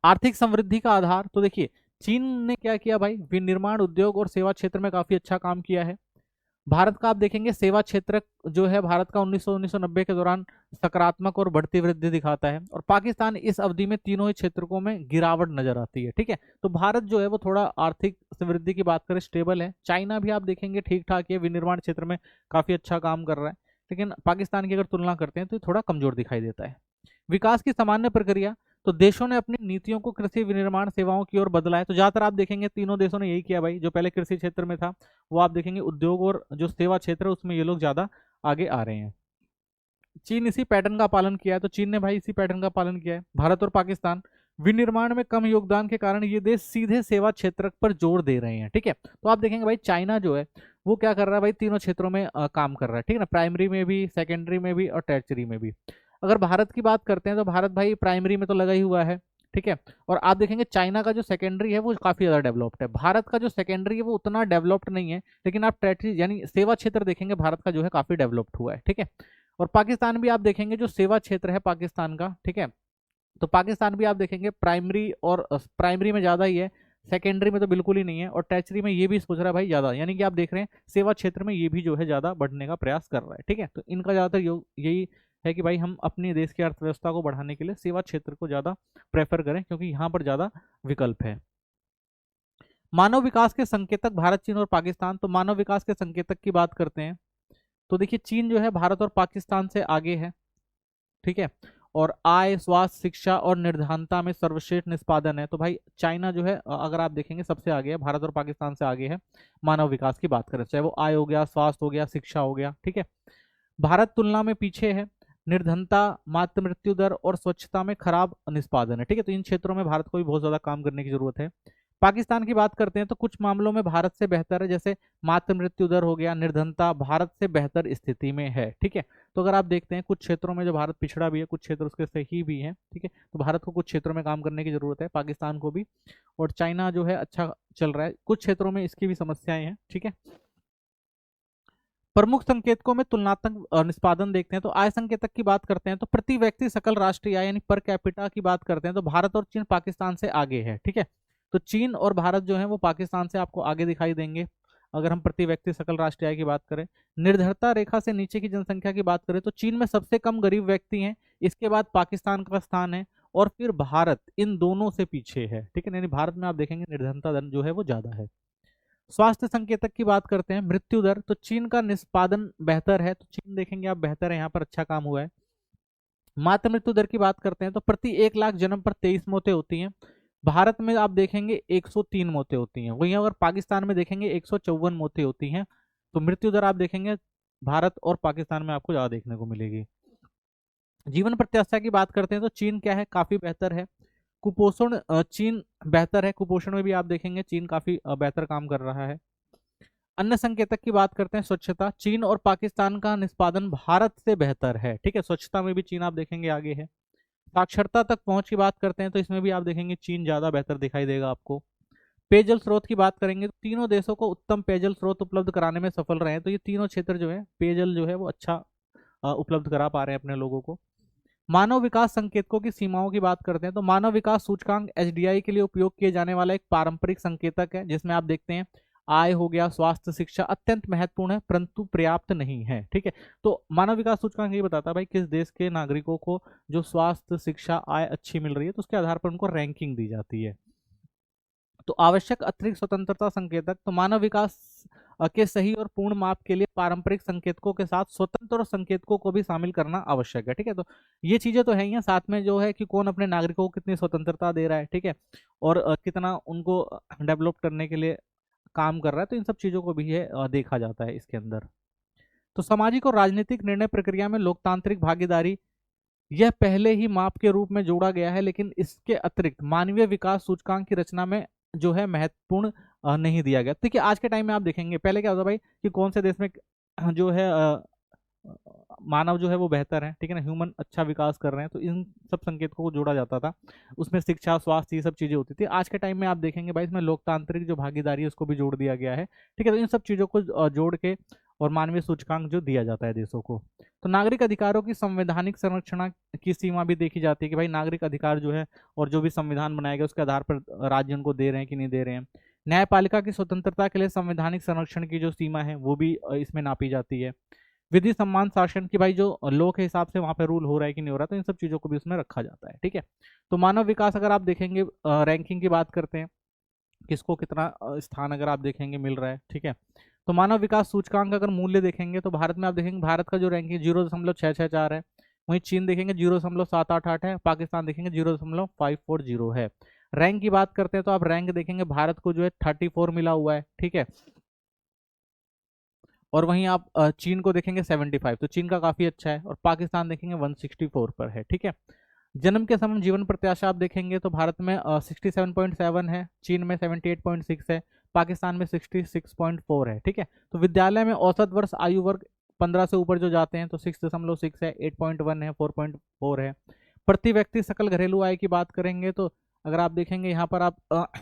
आर्थिक समृद्धि का आधार तो देखिए चीन ने क्या किया भाई, विनिर्माण उद्योग और सेवा क्षेत्र में काफी अच्छा काम किया है। भारत का आप देखेंगे सेवा क्षेत्र जो है भारत का 1990 के दौरान सकारात्मक और बढ़ती वृद्धि दिखाता है और पाकिस्तान इस अवधि में तीनों ही क्षेत्रों में गिरावट नजर आती है, ठीक है। तो भारत जो है वो थोड़ा आर्थिक समृद्धि की बात करें स्टेबल है। चाइना भी आप देखेंगे ठीक ठाक है, विनिर्माण क्षेत्र में काफी अच्छा काम कर रहा है, लेकिन पाकिस्तान की अगर तुलना करते हैं तो थोड़ा कमजोर दिखाई देता है। विकास की सामान्य प्रक्रिया तो देशों ने अपनी नीतियों को कृषि विनिर्माण सेवाओं की ओर बदला है। तो ज्यादातर आप देखेंगे तीनों देशों ने यही किया भाई, जो पहले कृषि क्षेत्र में था वो आप देखेंगे उद्योग और जो सेवा क्षेत्र है उसमें ये लोग ज्यादा आगे आ रहे हैं। चीन इसी पैटर्न का पालन किया है, तो चीन ने भाई इसी पैटर्न का पालन किया है। भारत और पाकिस्तान विनिर्माण में कम योगदान के कारण ये देश सीधे सेवा क्षेत्र पर जोर दे रहे हैं, ठीक है। तो आप देखेंगे भाई चाइना जो है वो क्या कर रहा है भाई, तीनों क्षेत्रों में काम कर रहा है, ठीक है ना, प्राइमरी में भी, सेकेंडरी में भी और टर्चरी में भी। अगर भारत की बात करते हैं तो भारत भाई प्राइमरी में तो लगा ही हुआ है, ठीक है, और आप देखेंगे चाइना का जो सेकेंडरी है वो काफी ज्यादा डेवलप्ड है, भारत का जो सेकेंडरी है वो उतना डेवलप्ड नहीं है, लेकिन आप टर्चरी यानी सेवा क्षेत्र देखेंगे भारत का जो है काफी डेवलप्ड हुआ है, ठीक है। और पाकिस्तान भी आप देखेंगे जो सेवा क्षेत्र है पाकिस्तान का, ठीक है, तो पाकिस्तान भी आप देखेंगे प्राइमरी और प्राइमरी में ज़्यादा ही है, सेकेंडरी में तो बिल्कुल ही नहीं है, और टर्चरी में ये भी सोच रहा है भाई ज़्यादा, यानी कि आप देख रहे हैं सेवा क्षेत्र में ये भी जो है ज़्यादा बढ़ने का प्रयास कर रहा है, ठीक है। तो इनका ज़्यादातर यही है कि भाई हम अपने देश की अर्थव्यवस्था को बढ़ाने के लिए सेवा क्षेत्र को ज़्यादा प्रेफर करें, क्योंकि यहाँ पर ज़्यादा विकल्प है। मानव विकास के संकेतक भारत, चीन और पाकिस्तान। तो मानव विकास के संकेतक की बात करते हैं तो देखिए चीन जो है भारत और पाकिस्तान से आगे है, ठीक है, और आय, स्वास्थ्य, शिक्षा और निर्धनता में सर्वश्रेष्ठ निष्पादन है। तो भाई चाइना जो है अगर आप देखेंगे सबसे आगे है, भारत और पाकिस्तान से आगे है मानव विकास की बात करें, चाहे वो आय हो गया, स्वास्थ्य हो गया, शिक्षा हो गया, ठीक है। भारत तुलना में पीछे है निर्धनता, मातृ मृत्यु दर और स्वच्छता में खराब निष्पादन है, ठीक है। तो इन क्षेत्रों में भारत को भी बहुत ज्यादा काम करने की जरूरत है। पाकिस्तान की बात करते हैं तो कुछ मामलों में भारत से बेहतर है, जैसे मातृ मृत्यु दर हो गया, निर्धनता भारत से बेहतर स्थिति में है, ठीक है। तो अगर आप देखते हैं कुछ क्षेत्रों में जो भारत पिछड़ा भी है, कुछ क्षेत्र उसके सही भी है, ठीक है। तो भारत को कुछ क्षेत्रों में काम करने की जरूरत है, पाकिस्तान को भी। और चाइना जो है अच्छा चल रहा है, कुछ क्षेत्रों में इसकी भी समस्याएं हैं, ठीक है। प्रमुख संकेतकों में तुलनात्मक निष्पादन देखते हैं तो आय संकेतक की बात करते हैं तो प्रति व्यक्ति सकल राष्ट्रीय आय यानी पर कैपिटा की बात करते हैं तो भारत और चीन पाकिस्तान से आगे है, ठीक है। तो चीन और भारत जो है वो पाकिस्तान से आपको आगे दिखाई देंगे अगर हम प्रति व्यक्ति सकल राष्ट्रीय आय की बात करें। निर्धरता रेखा से नीचे की जनसंख्या की बात करें तो चीन में सबसे कम गरीब व्यक्ति हैं, इसके बाद पाकिस्तान का स्थान है और फिर भारत इन दोनों से पीछे है, ठीक है। यानी भारत में आप देखेंगे निर्धनता दर जो है वो ज्यादा है। स्वास्थ्य संकेतक की बात करते हैं, मृत्यु दर तो चीन का निष्पादन बेहतर है, तो चीन देखेंगे आप बेहतर है, यहाँ पर अच्छा काम हुआ है। मातृ मृत्यु दर की बात करते हैं तो प्रति 1 लाख जन्म पर 23 मौतें होती हैं, भारत में आप देखेंगे 103 मौतें होती हैं, वहीं अगर पाकिस्तान में देखेंगे 154 मौतें होती हैं। तो मृत्यु दर आप देखेंगे भारत और पाकिस्तान में आपको ज्यादा देखने को मिलेगी। जीवन प्रत्याशा की बात करते हैं तो चीन क्या है, काफी बेहतर है। कुपोषण चीन बेहतर है, कुपोषण में भी आप देखेंगे चीन काफी बेहतर काम कर रहा है। अन्य संकेतक की बात करते हैं स्वच्छता, चीन और पाकिस्तान का निष्पादन भारत से बेहतर है, ठीक है। स्वच्छता में भी चीन आप देखेंगे आगे है। साक्षरता तक पहुंच की बात करते हैं तो इसमें भी आप देखेंगे चीन ज्यादा बेहतर दिखाई देगा आपको। पेयजल स्रोत की बात करेंगे तो तीनों देशों को उत्तम पेयजल स्रोत उपलब्ध कराने में सफल रहे हैं, तो ये तीनों क्षेत्र जो है पेयजल जो है वो अच्छा उपलब्ध करा पा रहे हैं अपने लोगों को। मानव विकास संकेतकों की सीमाओं की बात करते हैं तो मानव विकास सूचकांक एसडीआई के लिए उपयोग किए जाने वाला एक पारंपरिक संकेतक है, जिसमें आप देखते हैं आय हो गया, स्वास्थ्य, शिक्षा अत्यंत महत्वपूर्ण है परंतु पर्याप्त नहीं है, ठीक है। तो मानव विकास सूचकांक ये बताता है भाई किस देश के नागरिकों को जो स्वास्थ्य, शिक्षा, आय अच्छी मिल रही है, तो उसके आधार पर उनको रैंकिंग दी जाती है। तो आवश्यक अतिरिक्त स्वतंत्रता संकेतक तो मानव विकास के सही और पूर्ण माप के लिए पारंपरिक संकेतकों के साथ स्वतंत्र संकेतकों को भी शामिल करना आवश्यक है, ठीक है। तो ये चीजें तो है ही हैं, साथ में जो है कि कौन अपने नागरिकों को कितनी स्वतंत्रता दे रहा है, ठीक है, और कितना उनको डेवलप करने के लिए काम कर रहा है, तो इन सब चीजों को भी है देखा जाता है इसके अंदर। तो सामाजिक और राजनीतिक निर्णय प्रक्रिया में लोकतांत्रिक भागीदारी यह पहले ही माप के रूप में जोड़ा गया है, लेकिन इसके अतिरिक्त मानवीय विकास सूचकांक की रचना में जो है महत्वपूर्ण नहीं दिया गया। देखिए आज के टाइम में आप देखेंगे पहले क्या होता भाई कि कौन से देश में जो है मानव जो है वो बेहतर है, ठीक है ना, ह्यूमन अच्छा विकास कर रहे हैं, तो इन सब संकेतकों को जोड़ा जाता था, उसमें शिक्षा, स्वास्थ्य, ये सब चीजें होती थी। आज के टाइम में आप देखेंगे भाई इसमें लोकतांत्रिक जो भागीदारी है उसको भी जोड़ दिया गया है, ठीक है। तो इन सब चीजों को जोड़ के और मानवीय सूचकांक जो दिया जाता है देशों को। तो नागरिक अधिकारों की संवैधानिक संरक्षण की सीमा भी देखी जाती है कि भाई नागरिक अधिकार जो है और जो भी संविधान बनाया गया उसके आधार पर राज्य उनको दे रहे हैं कि नहीं दे रहे हैं। न्यायपालिका की स्वतंत्रता के लिए संवैधानिक संरक्षण की जो सीमा है वो भी इसमें नापी जाती है। विधि सम्मान शासन की भाई जो लॉ के हिसाब से वहां पे रूल हो रहा है कि नहीं हो रहा, तो इन सब चीजों को भी उसमें रखा जाता है, ठीक है। तो मानव विकास अगर आप देखेंगे रैंकिंग की बात करते हैं किसको कितना स्थान अगर आप देखेंगे मिल रहा है, ठीक है। तो मानव विकास सूचकांक अगर मूल्य देखेंगे तो भारत में आप देखेंगे भारत का जो रैंकिंग 0.664 है, वहीं चीन देखेंगे 0.788 है, पाकिस्तान देखेंगे 0.540 है। रैंक की बात करते हैं तो आप रैंक देखेंगे भारत को जो है 34 मिला हुआ है, ठीक है। और वहीं आप चीन को देखेंगे 75, तो चीन का काफी अच्छा है, और पाकिस्तान देखेंगे 164 पर है, ठीक है। जन्म के समय जीवन प्रत्याशा आप देखेंगे तो भारत में 67.7 है, चीन में 78.6 है, पाकिस्तान में 66.4 है, ठीक है। तो विद्यालय में औसत वर्ष आयु वर्ग 15 से ऊपर जो जाते हैं तो 6.6 है, 8.1 है, 4.4 है। प्रति व्यक्ति सकल घरेलू आय की बात करेंगे तो अगर आप देखेंगे यहाँ पर आप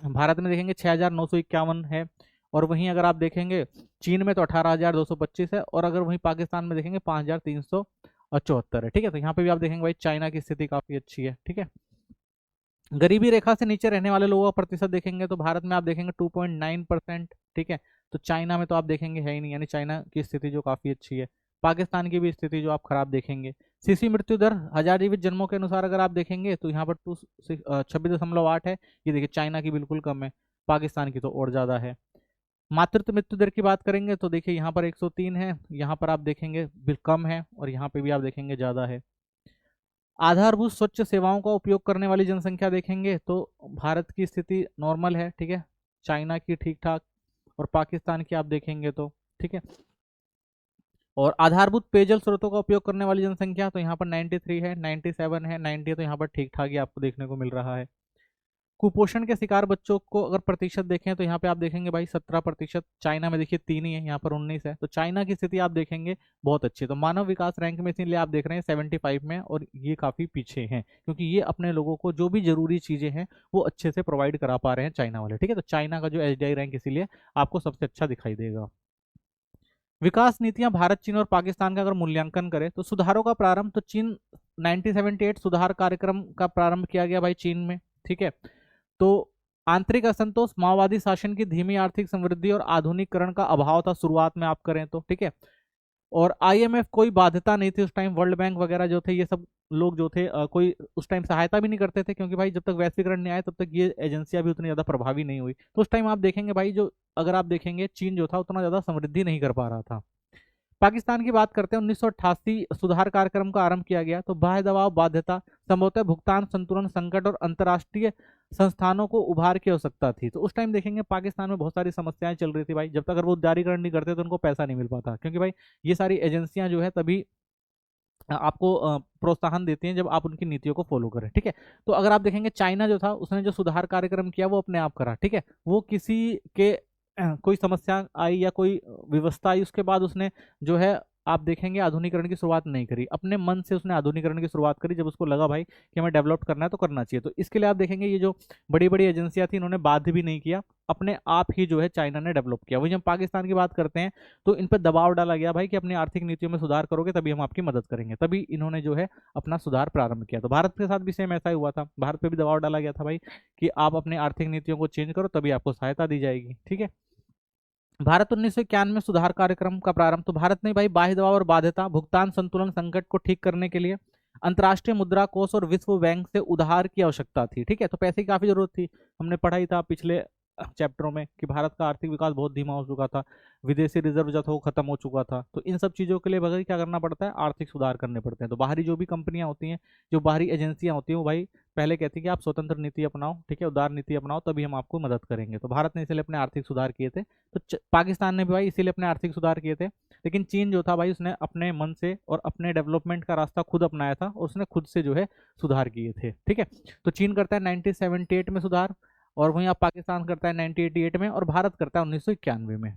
भारत में देखेंगे 6,951 है, और वहीं अगर आप देखेंगे चीन में तो 18,225 है, और अगर वहीं पाकिस्तान में देखेंगे 5,374 है, ठीक है। तो यहाँ पे भी आप देखेंगे भाई चाइना की स्थिति काफी अच्छी है, ठीक है। गरीबी रेखा से नीचे रहने वाले लोगों का प्रतिशत देखेंगे तो भारत में आप देखेंगे 2.9%, ठीक है। तो चाइना में तो आप देखेंगे है ही नहीं, यानी चाइना की स्थिति जो काफी अच्छी है। पाकिस्तान की भी स्थिति जो आप खराब देखेंगे। शिशु मृत्यु दर 1,000 जीवित जन्मों के अनुसार अगर आप देखेंगे तो यहाँ पर 26.8 है, ये देखिए चाइना की बिल्कुल कम है, पाकिस्तान की तो और ज्यादा है। मातृत्व मृत्यु दर की बात करेंगे तो देखिए यहाँ पर 103 है, यहाँ पर आप देखेंगे कम है, और यहाँ पे भी आप देखेंगे ज्यादा है। आधारभूत स्वच्छ सेवाओं का उपयोग करने वाली जनसंख्या देखेंगे तो भारत की स्थिति नॉर्मल है, ठीक है, चाइना की ठीक ठाक, और पाकिस्तान की आप देखेंगे तो ठीक है। और आधारभूत पेयजल स्रोतों का उपयोग करने वाली जनसंख्या तो यहाँ पर 93 है, 97 है, 90 है, तो यहाँ पर ठीक ठाक ही आपको देखने को मिल रहा है। कुपोषण के शिकार बच्चों को अगर प्रतिशत देखें तो यहाँ पे आप देखेंगे भाई 17%, चाइना में देखिए 3 ही है, यहाँ पर 19 है, तो चाइना की स्थिति आप देखेंगे बहुत अच्छी है। तो मानव विकास रैंक में इसीलिए आप देख रहे हैं 75 में, और ये काफ़ी पीछे हैं क्योंकि ये अपने लोगों को जो भी जरूरी चीज़ें हैं वो अच्छे से प्रोवाइड करा पा रहे हैं चाइना वाले, ठीक है। तो चाइना का जो एचडीआई रैंक इसीलिए आपको सबसे अच्छा दिखाई देगा। विकास नीतियां भारत, चीन और पाकिस्तान का अगर मूल्यांकन करें तो सुधारों का प्रारंभ तो चीन 1978 सुधार कार्यक्रम का प्रारंभ किया गया भाई चीन में, ठीक है। तो आंतरिक असंतोष, माओवादी शासन की धीमी आर्थिक समृद्धि और आधुनिकीकरण का अभाव था शुरुआत में आप करें तो, ठीक है। और आईएमएफ कोई बाध्यता नहीं थी उस टाइम, वर्ल्ड बैंक वगैरह जो थे ये सब लोग जो थे कोई उस टाइम सहायता भी नहीं करते थे, क्योंकि भाई जब तक वैश्वीकरण नहीं आया तब तक ये एजेंसियां भी उतनी ज्यादा प्रभावी नहीं हुई। तो उस टाइम आप देखेंगे भाई जो अगर आप देखेंगे चीन जो था उतना ज्यादा समृद्धि नहीं कर पा रहा था। पाकिस्तान की बात करते हैं, 1988 सुधार कार्यक्रम का आरंभ किया गया। तो बाह्य दबाव, बाध्यता, संभवतः भुगतान संतुलन संकट और अंतर्राष्ट्रीय संस्थानों को उभार की आवश्यकता थी। तो उस टाइम देखेंगे पाकिस्तान में बहुत सारी समस्याएं चल रही थी भाई, जब तक अगर वो उदारीकरण नहीं करते तो उनको पैसा नहीं मिल पाता, क्योंकि भाई ये सारी एजेंसियां जो है तभी आपको प्रोत्साहन देती हैं जब आप उनकी नीतियों को फॉलो करें, ठीक है। तो अगर आप देखेंगे चाइना जो था उसने जो सुधार कार्यक्रम किया वो अपने आप करा, ठीक है, वो किसी के कोई समस्या आई या कोई व्यवस्था आई उसके बाद उसने जो है आप देखेंगे आधुनिकरण की शुरुआत नहीं करी, अपने मन से उसने आधुनिकरण की शुरुआत करी जब उसको लगा भाई कि हमें डेवलप करना है तो करना चाहिए। तो इसके लिए आप देखेंगे ये जो बड़ी बड़ी एजेंसियां थी इन्होंने बाध्य भी नहीं किया, अपने आप ही जो है चाइना ने डेवलप किया। वही हम पाकिस्तान की बात करते हैं तो इन पर दबाव डाला गया भाई कि अपनी आर्थिक नीतियों में सुधार करोगे तभी हम आपकी मदद करेंगे, तभी इन्होंने जो है अपना सुधार प्रारंभ किया। तो भारत के साथ भी सेम ऐसा ही हुआ था, भारत पे भी दबाव डाला गया था भाई कि आप अपनी आर्थिक नीतियों को चेंज करो तभी आपको सहायता दी जाएगी, ठीक है। भारत 1991 में सुधार कार्यक्रम का प्रारंभ, तो भारत ने भाई बाह्य दबाव और बाध्यता, भुगतान संतुलन संकट को ठीक करने के लिए अंतर्राष्ट्रीय मुद्रा कोष और विश्व बैंक से उधार की आवश्यकता थी, ठीक है। तो पैसे की काफी जरूरत थी, हमने पढ़ा ही था पिछले चैप्टरों में कि भारत का आर्थिक विकास बहुत धीमा हो चुका था, विदेशी रिजर्व जो था वो खत्म हो चुका था। तो इन सब चीजों के लिए बगैर क्या करना पड़ता है, आर्थिक सुधार करने पड़ते हैं। तो बाहरी जो भी कंपनियां होती हैं, जो बाहरी एजेंसियां होती हैं, वो भाई पहले कहती है कि आप स्वतंत्र नीति अपनाओ, ठीक है, उदार नीति अपनाओ तभी हम आपको मदद करेंगे। तो भारत ने इसलिए अपने आर्थिक सुधार किए थे, तो पाकिस्तान ने भी भाई इसीलिए अपने आर्थिक सुधार किए थे। लेकिन चीन जो था भाई उसने अपने मन से और अपने डेवलपमेंट का रास्ता खुद अपनाया था और उसने खुद से जो है सुधार किए थे, ठीक है। तो चीन करता है 1978 में सुधार, और वहीं आप पाकिस्तान करता है 1988 में, और भारत करता है 1991 में।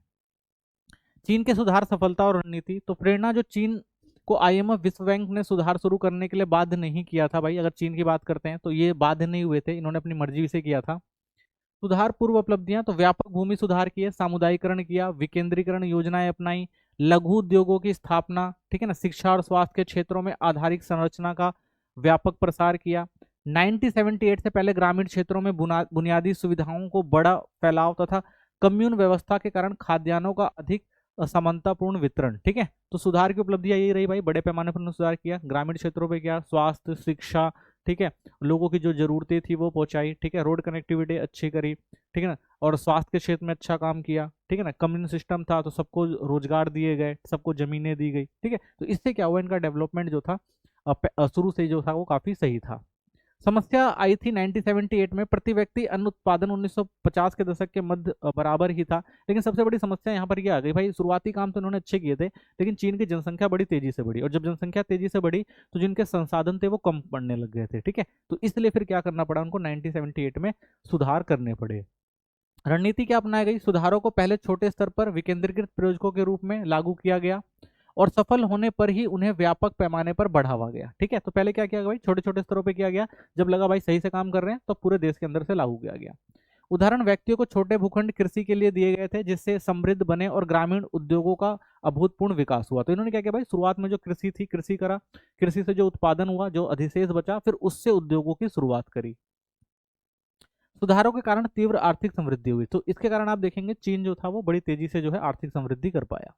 चीन के सुधार, सफलता और रणनीति, तो प्रेरणा जो चीन को आईएमएफ, विश्व बैंक ने सुधार शुरू करने के लिए बाध्य नहीं किया था भाई, अगर चीन की बात करते हैं तो ये बाध्य नहीं हुए थे, इन्होंने अपनी मर्जी से किया था। सुधार पूर्व उपलब्धियां, तो व्यापक भूमि सुधार किए, सामुदायिकरण किया, विकेंद्रीकरण योजनाएं अपनाई, लघु उद्योगों की स्थापना, ठीक है ना, शिक्षा और स्वास्थ्य के क्षेत्रों में आधारिक संरचना का व्यापक प्रसार किया। 1978 से पहले ग्रामीण क्षेत्रों में बुनियादी सुविधाओं को बड़ा फैलाव तथा कम्यून व्यवस्था के कारण खाद्यान्नों का अधिक असमानतापूर्ण वितरण, ठीक है। तो सुधार की उपलब्धियां यही रही भाई, बड़े पैमाने पर उन्होंने सुधार किया, ग्रामीण क्षेत्रों पे किया, स्वास्थ्य, शिक्षा, ठीक है, लोगों की जो जरूरतें थी वो पहुंचाई, ठीक है, रोड कनेक्टिविटी अच्छी करी, ठीक है ना, और स्वास्थ्य के क्षेत्र में अच्छा काम किया, ठीक है ना, कम्युन सिस्टम था तो सबको रोजगार दिए गए, सबको जमीनें दी गई, ठीक है। तो इससे क्या हुआ, इनका डेवलपमेंट जो था शुरू से जो था वो काफी सही था। समस्या आई थी 1978 में, प्रति व्यक्ति अन्न उत्पादन 1950 के दशक के मध्य बराबर ही था। लेकिन सबसे बड़ी समस्या यहाँ पर क्या आ गई भाई, शुरुआती काम तो इन्होंने अच्छे किए थे लेकिन चीन की जनसंख्या बड़ी तेजी से बढ़ी, और जब जनसंख्या तेजी से बढ़ी तो जिनके संसाधन थे वो कम पड़ने लग गए थे, ठीक है। तो इसलिए फिर क्या करना पड़ा उनको, 1978 में सुधार करने पड़े। रणनीति क्या अपनाई गई, सुधारों को पहले छोटे स्तर पर विकेंद्रीकृत प्रयोजकों के रूप में लागू किया गया और सफल होने पर ही उन्हें व्यापक पैमाने पर बढ़ावा गया, ठीक है। तो पहले क्या किया भाई, छोटे छोटे स्तरों पे किया गया, जब लगा भाई सही से काम कर रहे हैं तो पूरे देश के अंदर से लागू किया गया। उदाहरण, व्यक्तियों को छोटे भूखंड कृषि के लिए दिए गए थे जिससे समृद्ध बने और ग्रामीण उद्योगों का अभूतपूर्व विकास हुआ। तो इन्होंने क्या किया भाई, शुरुआत में जो कृषि थी कृषि करा, कृषि से जो उत्पादन हुआ, जो अधिशेष बचा, फिर उससे उद्योगों की शुरुआत करी। सुधारों के कारण तीव्र आर्थिक समृद्धि हुई, तो इसके कारण आप देखेंगे चीन जो था वो बड़ी तेजी से जो है आर्थिक समृद्धि कर पाया।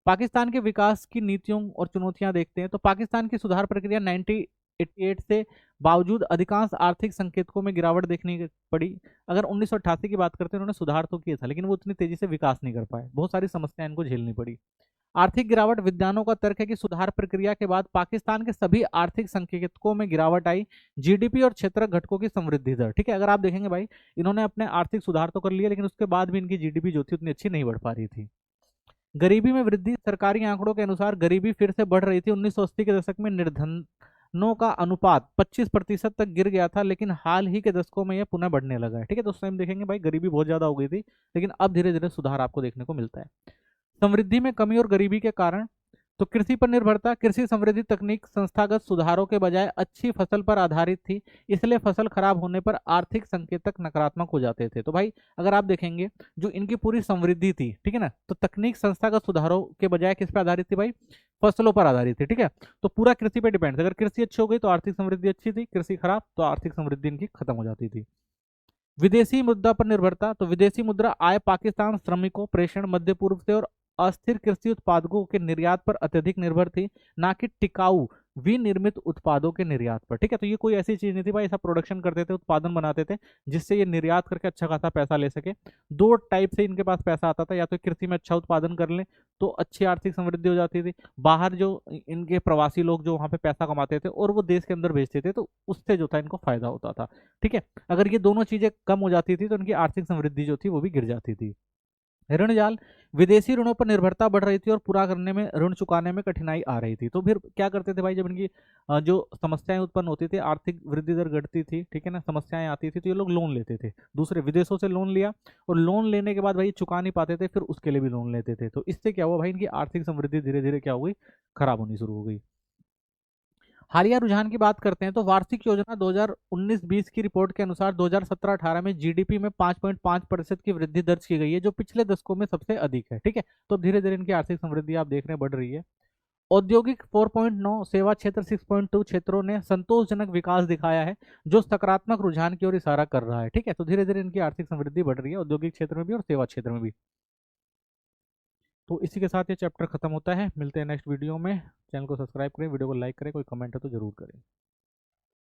पाकिस्तान के विकास की नीतियों और चुनौतियां देखते हैं, तो पाकिस्तान की सुधार प्रक्रिया 1988 से बावजूद अधिकांश आर्थिक संकेतकों में गिरावट देखनी पड़ी। अगर 1988 की बात करते हैं, उन्होंने सुधार तो किया था लेकिन वो उतनी तेजी से विकास नहीं कर पाए, बहुत सारी समस्याएं इनको झेलनी पड़ी। आर्थिक गिरावट, विद्वानों का तर्क है कि सुधार प्रक्रिया के बाद पाकिस्तान के सभी आर्थिक संकेतकों में गिरावट आई। जीडीपी और क्षेत्र घटकों की समृद्धि दर, ठीक है, अगर आप देखेंगे भाई इन्होंने अपने आर्थिक सुधार तो कर लिया लेकिन उसके बाद भी इनकी जीडीपी जो थी उतनी अच्छी नहीं बढ़ पा रही थी। गरीबी में वृद्धि, सरकारी आंकड़ों के अनुसार गरीबी फिर से बढ़ रही थी। 1980 के दशक में निर्धनों का अनुपात 25% तक गिर गया था, लेकिन हाल ही के दशकों में यह पुनः बढ़ने लगा है। ठीक है, तो उस टाइम देखेंगे भाई गरीबी बहुत ज्यादा हो गई थी, लेकिन अब धीरे धीरे सुधार आपको देखने को मिलता है। समृद्धि में कमी और गरीबी के कारण, तो कृषि पर निर्भरता, कृषि समृद्धि तकनीक संस्थागत सुधारों के बजाय अच्छी फसल पर आधारित थी, इसलिए फसल खराब होने पर आर्थिक संकेतक नकारात्मक हो जाते थे। तो भाई अगर आप देखेंगे जो इनकी पूरी समृद्धि थी, ठीक है ना, तो तकनीक संस्थागत सुधारों के बजाय किस पर आधारित थी भाई, फसलों पर आधारित थी। ठीक है, तो पूरा कृषि पे डिपेंड था। अगर कृषि अच्छी हो गई तो आर्थिक समृद्धि अच्छी थी, कृषि खराब तो आर्थिक समृद्धि इनकी खत्म हो जाती थी। विदेशी मुद्रा पर निर्भरता, तो विदेशी मुद्रा आय पाकिस्तान श्रमिकों प्रेषण मध्य पूर्व से और अस्थिर कृषि उत्पादों के निर्यात पर अत्यधिक निर्भर थी, ना कि टिकाऊ विनिर्मित उत्पादों के निर्यात पर। ठीक है, तो ये कोई ऐसी चीज नहीं थी भाई, ऐसा प्रोडक्शन करते थे, उत्पादन बनाते थे जिससे ये निर्यात करके अच्छा खासा पैसा ले सके। दो टाइप से इनके पास पैसा आता था, या तो कृषि में अच्छा उत्पादन कर लें तो अच्छी आर्थिक समृद्धि हो जाती थी, बाहर जो इनके प्रवासी लोग जो वहां पे पैसा कमाते थे और वो देश के अंदर भेजते थे तो उससे जो था इनको फायदा होता था। ठीक है, अगर ये दोनों चीजें कम हो जाती थी तो इनकी आर्थिक समृद्धि जो थी वो भी गिर जाती थी। ऋण जाल, विदेशी ऋणों पर निर्भरता बढ़ रही थी और पूरा करने में, ऋण चुकाने में कठिनाई आ रही थी। तो फिर क्या करते थे भाई, जब इनकी जो समस्याएं उत्पन्न होती थी, आर्थिक वृद्धि दर घटती थी, ठीक है ना, समस्याएं आती थी, तो ये लोग लोन लेते थे, दूसरे विदेशों से लोन लिया और लोन लेने के बाद भाई चुका नहीं पाते थे, फिर उसके लिए भी लोन लेते थे। तो इससे क्या हुआ भाई, इनकी आर्थिक समृद्धि धीरे धीरे क्या हो गई, खराब होनी शुरू हो गई। हालिया रुझान की बात करते हैं तो वार्षिक योजना 2019-20 की रिपोर्ट के अनुसार 2017-18 में जीडीपी में 5.5% की वृद्धि दर्ज की गई है, जो पिछले दशकों में सबसे अधिक है। ठीक है, तो अब धीरे धीरे इनकी आर्थिक समृद्धि आप देख रहे हैं बढ़ रही है। औद्योगिक 4.9, सेवा क्षेत्र 6.2 क्षेत्रों ने संतोषजनक विकास दिखाया है, जो सकारात्मक रुझान की ओर इशारा कर रहा है। ठीक है, तो धीरे धीरे इनकी आर्थिक समृद्धि बढ़ रही है, औद्योगिक क्षेत्र में भी और सेवा क्षेत्र में भी। तो इसी के साथ ये चैप्टर खत्म होता है, मिलते हैं नेक्स्ट वीडियो में। चैनल को सब्सक्राइब करें, वीडियो को लाइक करें, कोई कमेंट है तो जरूर करें।